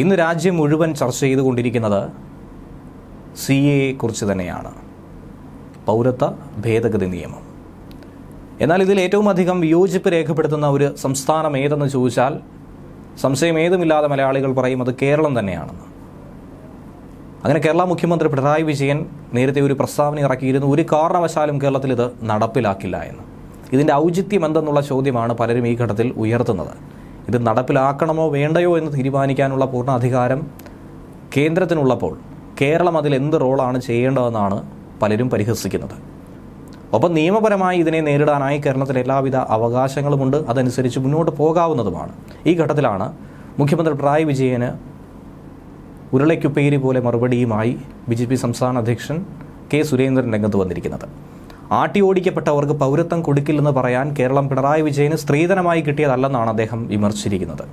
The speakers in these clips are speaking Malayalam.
ഇന്ന് രാജ്യം മുഴുവൻ ചർച്ച ചെയ്തുകൊണ്ടിരിക്കുന്നത് CAA കുറിച്ച് തന്നെയാണ്, പൗരത്വ ഭേദഗതി നിയമം. എന്നാൽ ഇതിൽ ഏറ്റവും അധികം വിയോജിപ്പ് രേഖപ്പെടുത്തുന്ന ഒരു സംസ്ഥാനം ഏതെന്ന് ചോദിച്ചാൽ സംശയം ഏതുമില്ലാതെ മലയാളികൾ പറയും അത് കേരളം തന്നെയാണെന്ന്. അങ്ങനെ കേരള മുഖ്യമന്ത്രി പിണറായി വിജയൻ നേരത്തെ ഒരു പ്രസ്താവന ഇറക്കിയിരുന്നു, ഒരു കാരണവശാലും കേരളത്തിൽ ഇത് നടപ്പിലാക്കില്ല എന്ന്. ഇതിൻ്റെ ഔചിത്യം എന്തെന്നുള്ള ചോദ്യമാണ് പലരും ഈ ഘട്ടത്തിൽ ഉയർത്തുന്നത്. ഇത് നടപ്പിലാക്കണമോ വേണ്ടയോ എന്ന് തീരുമാനിക്കാനുള്ള പൂർണ്ണ അധികാരം കേന്ദ്രത്തിനുള്ളപ്പോൾ കേരളം അതിൽ എന്ത് റോളാണ് ചെയ്യേണ്ടതെന്നാണ് പലരും പരിഹസിക്കുന്നത്. ഒപ്പം നിയമപരമായി ഇതിനെ നേരിടാനായി കേരളത്തിൽ എല്ലാവിധ അവകാശങ്ങളുമുണ്ട്, അതനുസരിച്ച് മുന്നോട്ട് പോകാവുന്നതുമാണ്. ഈ ഘട്ടത്തിലാണ് മുഖ്യമന്ത്രി പിണറായി വിജയന് ഉരുളയ്ക്കുപ്പേരി പോലെ മറുപടിയുമായി BJP സംസ്ഥാന അധ്യക്ഷൻ കെ സുരേന്ദ്രൻ രംഗത്ത് വന്നിരിക്കുന്നത്. ആട്ടിയോടിക്കപ്പെട്ടവർക്ക് പൗരത്വം കൊടുക്കില്ലെന്ന് പറയാൻ കേരളം പിണറായി വിജയന് സ്ത്രീധനമായി കിട്ടിയതല്ലെന്നാണ് അദ്ദേഹം വിമർശിച്ചിരിക്കുന്നത്.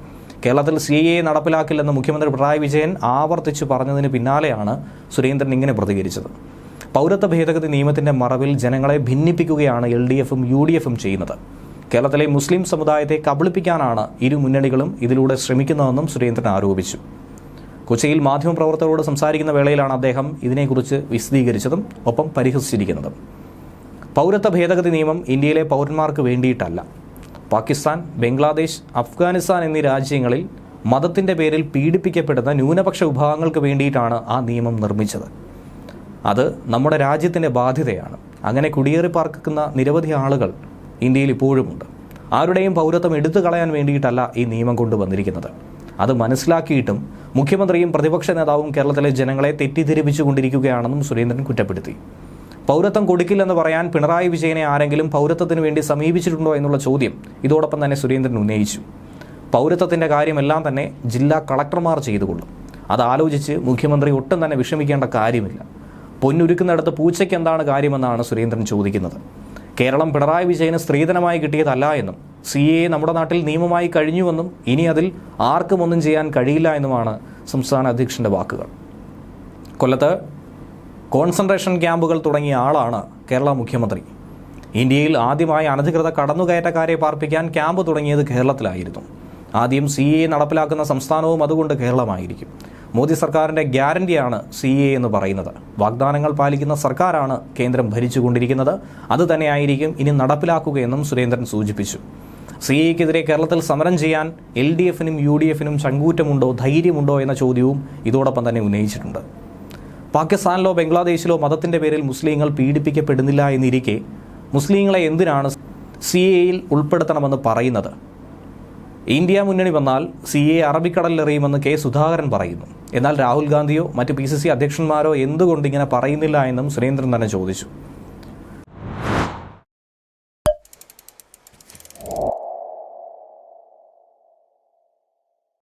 കേരളത്തിൽ CAA നടപ്പിലാക്കില്ലെന്ന് മുഖ്യമന്ത്രി പിണറായി വിജയൻ ആവർത്തിച്ചു പറഞ്ഞതിന് പിന്നാലെയാണ് സുരേന്ദ്രൻ ഇങ്ങനെ പ്രതികരിച്ചത്. പൗരത്വ ഭേദഗതി നിയമത്തിന്റെ മറവിൽ ജനങ്ങളെ ഭിന്നിപ്പിക്കുകയാണ് LDFും UDFും ചെയ്യുന്നത്. കേരളത്തിലെ മുസ്ലിം സമുദായത്തെ കബളിപ്പിക്കാനാണ് ഇരു മുന്നണികളും ഇതിലൂടെ ശ്രമിക്കുന്നതെന്നും സുരേന്ദ്രൻ ആരോപിച്ചു. കൊച്ചിയിൽ മാധ്യമപ്രവർത്തകരോട് സംസാരിക്കുന്ന വേളയിലാണ് അദ്ദേഹം ഇതിനെക്കുറിച്ച് വിശദീകരിച്ചതും ഒപ്പം പരിഹസിച്ചിരിക്കുന്നതും. പൗരത്വ ഭേദഗതി നിയമം ഇന്ത്യയിലെ പൗരന്മാർക്ക് വേണ്ടിയിട്ടല്ല. പാകിസ്ഥാൻ, ബംഗ്ലാദേശ്, അഫ്ഗാനിസ്ഥാൻ എന്നീ രാജ്യങ്ങളിൽ മതത്തിൻ്റെ പേരിൽ പീഡിപ്പിക്കപ്പെടുന്ന ന്യൂനപക്ഷ വിഭാഗങ്ങൾക്ക് വേണ്ടിയിട്ടാണ് ആ നിയമം നിർമ്മിച്ചത്. അത് നമ്മുടെ രാജ്യത്തിൻ്റെ ബാധ്യതയാണ്. അങ്ങനെ കുടിയേറി പാർക്കുന്ന നിരവധി ആളുകൾ ഇന്ത്യയിൽ ഇപ്പോഴുമുണ്ട്. ആരുടെയും പൗരത്വം എടുത്തു കളയാൻ വേണ്ടിയിട്ടല്ല ഈ നിയമം കൊണ്ടുവന്നിരിക്കുന്നത്. അത് മനസ്സിലാക്കിയിട്ടും മുഖ്യമന്ത്രിയും പ്രതിപക്ഷ നേതാവും കേരളത്തിലെ ജനങ്ങളെ തെറ്റിദ്ധരിപ്പിച്ചുകൊണ്ടിരിക്കുകയാണെന്നും സുരേന്ദ്രൻ കുറ്റപ്പെടുത്തി. പൗരത്വം കൊടുക്കില്ലെന്ന് പറയാൻ പിണറായി വിജയനെ ആരെങ്കിലും പൗരത്വത്തിന് വേണ്ടി സമീപിച്ചിട്ടുണ്ടോ എന്നുള്ള ചോദ്യം ഇതോടൊപ്പം തന്നെ സുരേന്ദ്രൻ ഉന്നയിച്ചു. പൗരത്വത്തിൻ്റെ കാര്യമെല്ലാം തന്നെ ജില്ലാ കളക്ടർമാർ ചെയ്തുകൊള്ളും. അത് ആലോചിച്ച് മുഖ്യമന്ത്രി ഒട്ടും തന്നെ വിഷമിക്കേണ്ട കാര്യമില്ല. പൊന്നുരുക്കുന്നിടത്ത് പൂച്ചയ്ക്ക് എന്താണ് കാര്യമെന്നാണ് സുരേന്ദ്രൻ ചോദിക്കുന്നത്. കേരളം പിണറായി വിജയന് സ്ത്രീധനമായി കിട്ടിയതല്ല എന്നും CAA നമ്മുടെ നാട്ടിൽ നിയമമായി കഴിഞ്ഞുവെന്നും ഇനി അതിൽ ആർക്കും ഒന്നും ചെയ്യാൻ കഴിയില്ല എന്നുമാണ് സംസ്ഥാന അധ്യക്ഷൻ്റെ വാക്കുകൾ. കൊല്ലത്ത് കോൺസെൻട്രേഷൻ ക്യാമ്പുകൾ തുടങ്ങിയ ആളാണ് കേരള മുഖ്യമന്ത്രി. ഇന്ത്യയിൽ ആദ്യമായി അനധികൃത കടന്നുകയറ്റക്കാരെ പാർപ്പിക്കാൻ ക്യാമ്പ് തുടങ്ങിയത് കേരളത്തിലായിരുന്നു. ആദ്യം CAA നടപ്പിലാക്കുന്ന സംസ്ഥാനവും അതുകൊണ്ട് കേരളമായിരിക്കും. മോദി സർക്കാരിൻ്റെ ഗ്യാരണ്ടിയാണ് CAA എന്ന് പറയുന്നത്. വാഗ്ദാനങ്ങൾ പാലിക്കുന്ന സർക്കാരാണ് കേന്ദ്രം ഭരിച്ചുകൊണ്ടിരിക്കുന്നത്. അതുതന്നെയായിരിക്കും ഇനി നടപ്പിലാക്കുകയെന്നും സുരേന്ദ്രൻ സൂചിപ്പിച്ചു. CAAക്കെതിരെ കേരളത്തിൽ സമരം ചെയ്യാൻ LDFനും UDFനും ചങ്കൂറ്റമുണ്ടോ, ധൈര്യമുണ്ടോ എന്ന ചോദ്യവും ഇതോടൊപ്പം തന്നെ ഉന്നയിച്ചിട്ടുണ്ട്. പാകിസ്ഥാനിലോ ബംഗ്ലാദേശിലോ മതത്തിൻ്റെ പേരിൽ മുസ്ലിങ്ങൾ പീഡിപ്പിക്കപ്പെടുന്നില്ല എന്നിരിക്കെ മുസ്ലിങ്ങളെ എന്തിനാണ് CAAയിൽ ഉൾപ്പെടുത്തണമെന്ന് പറയുന്നത്? ഇന്ത്യ മുന്നണി വന്നാൽ CAA അറബിക്കടലിലെറിയുമെന്ന് കെ സുധാകരൻ പറയുന്നു. എന്നാൽ രാഹുൽ ഗാന്ധിയോ മറ്റ് PCC അധ്യക്ഷന്മാരോ എന്തുകൊണ്ട് ഇങ്ങനെ പറയുന്നില്ല എന്നും സുരേന്ദ്രൻ തന്നെ ചോദിച്ചു.